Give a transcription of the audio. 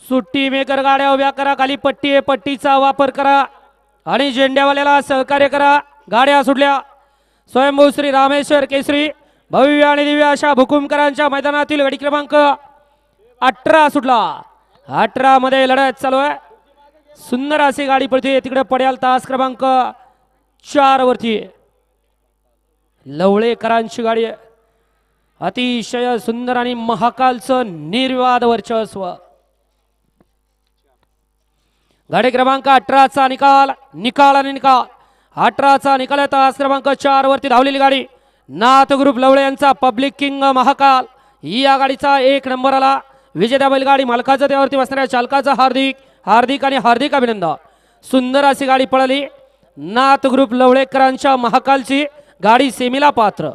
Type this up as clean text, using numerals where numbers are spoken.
सुट्टी मेकर गाड्या उभ्या करा, खाली पट्टी आहे, पट्टीचा वापर करा आणि झेंड्यावाल्याला सहकार्य करा. गाड्या सुटल्या. स्वयंभू श्री रामेश्वर केसरी भव्य आणि दिव्य अशा भुकुमकरांच्या मैदानातील गाडी क्रमांक 18 सुटला. 18 मध्ये लढत चालू आहे. सुंदर अशी गाडी पडते तिकडे पड्याल तास क्रमांक 4 वरती लवळेकरांची गाडी आहे. अतिशय सुंदर आणि महाकालचं निर्वाद वर्चस्व. गाडी क्रमांक 18चा निकाल आणि निकाल 18चा निकाल आहे. तास क्रमांक 4 वरती धावलेली गाडी नाथ ग्रुप लवळे यांचा पब्लिक किंग महाकाल या गाडीचा 1 नंबर आला. विजेता बैलगाडी मालकाचं त्यावरती बसणाऱ्या चालकाचं हार्दिक अभिनंदन. सुंदर अशी गाडी पळाली. नाथ ग्रुप लवळेकरांच्या महाकालची गाडी सेमीला पात्र.